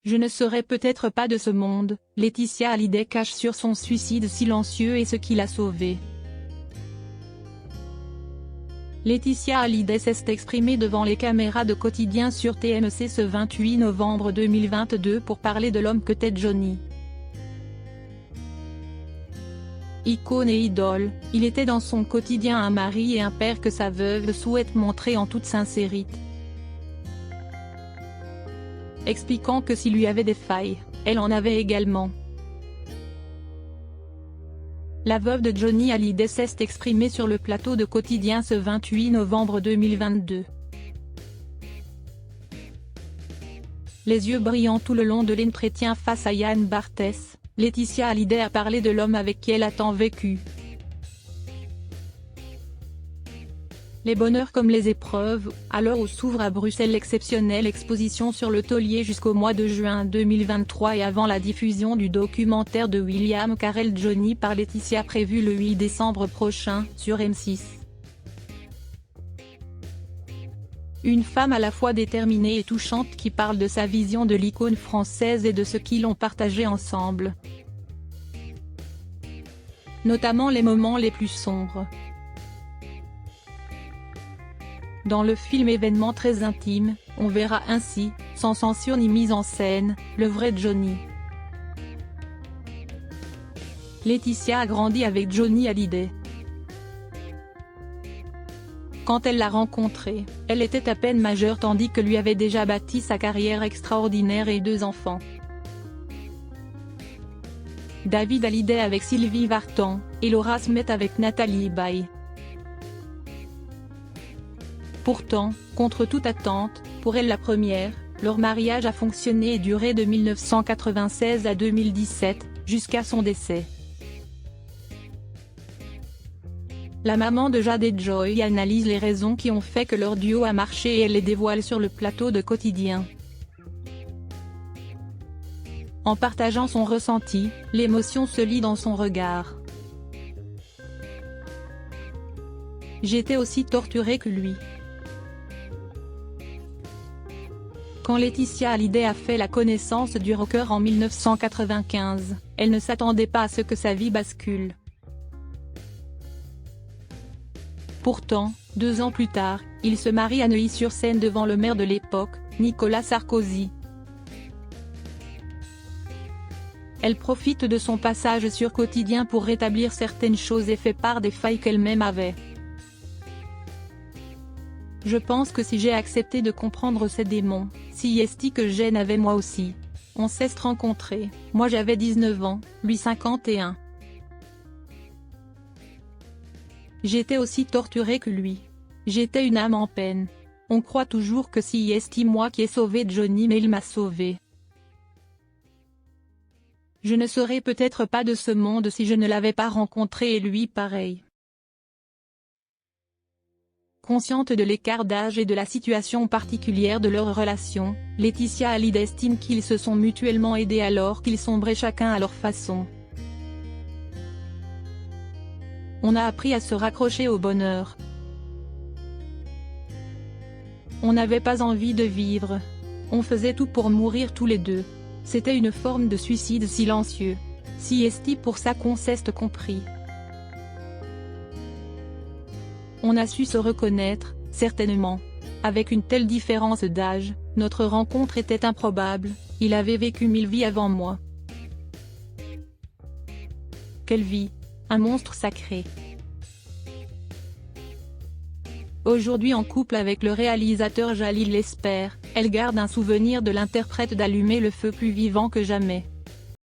Je ne serai peut-être pas de ce monde, Laetitia Hallyday cache sur son suicide silencieux et ce qui l'a sauvée. Laetitia Hallyday s'est exprimée devant les caméras de Quotidien sur TMC ce 28 novembre 2022 pour parler de l'homme que t'est Johnny. Icône et idole, il était dans son quotidien un mari et un père que sa veuve souhaite montrer en toute sincérité. Expliquant que s'il lui avait des failles, elle en avait également. La veuve de Johnny Hallyday s'est exprimée sur le plateau de Quotidien ce 28 novembre 2022. Les yeux brillants tout le long de l'entretien face à Yann Barthès, Laetitia Hallyday a parlé de l'homme avec qui elle a tant vécu. Les bonheurs comme les épreuves, à l'heure où s'ouvre à Bruxelles l'exceptionnelle exposition sur le taulier jusqu'au mois de juin 2023 et avant la diffusion du documentaire de William Carell Johnny par Laetitia prévu le 8 décembre prochain, sur M6. Une femme à la fois déterminée et touchante qui parle de sa vision de l'icône française et de ce qu'ils ont partagé ensemble. Notamment les moments les plus sombres. Dans le film événement très intime, on verra ainsi, sans censure ni mise en scène, le vrai Johnny. Laetitia a grandi avec Johnny Hallyday. Quand elle l'a rencontré, elle était à peine majeure tandis que lui avait déjà bâti sa carrière extraordinaire et 2 enfants. David Hallyday avec Sylvie Vartan, et Laura Smet avec Nathalie Baye. Pourtant, contre toute attente, pour elle la première, leur mariage a fonctionné et duré de 1996 à 2017, jusqu'à son décès. La maman de Jade et Joy analyse les raisons qui ont fait que leur duo a marché et elle les dévoile sur le plateau de Quotidien. En partageant son ressenti, l'émotion se lit dans son regard. J'étais aussi torturée que lui. Quand Laetitia Hallyday a fait la connaissance du rocker en 1995, elle ne s'attendait pas à ce que sa vie bascule. Pourtant, 2 ans plus tard, il se marie à Neuilly-sur-Seine devant le maire de l'époque, Nicolas Sarkozy. Elle profite de son passage sur Quotidien pour rétablir certaines choses et fait part des failles qu'elle-même avait. Je pense que si j'ai accepté de comprendre ces démons, si esti que Jen avait moi aussi. On s'est rencontrés, moi j'avais 19 ans, lui 51. J'étais aussi torturée que lui. J'étais une âme en peine. On croit toujours que si esti moi qui ai sauvé Johnny mais il m'a sauvé. Je ne serais peut-être pas de ce monde si je ne l'avais pas rencontré et lui pareil. Consciente de l'écart d'âge et de la situation particulière de leur relation, Laetitia Hallyday estime qu'ils se sont mutuellement aidés alors qu'ils sombraient chacun à leur façon. On a appris à se raccrocher au bonheur. On n'avait pas envie de vivre. On faisait tout pour mourir tous les deux. C'était une forme de suicide silencieux. Si esti pour ça qu'on s'est compris. On a su se reconnaître, certainement. Avec une telle différence d'âge, notre rencontre était improbable, il avait vécu 1000 vies avant moi. Quelle vie! Un monstre sacré. Aujourd'hui en couple avec le réalisateur Jalil Lesper, elle garde un souvenir de l'interprète d'allumer le feu plus vivant que jamais.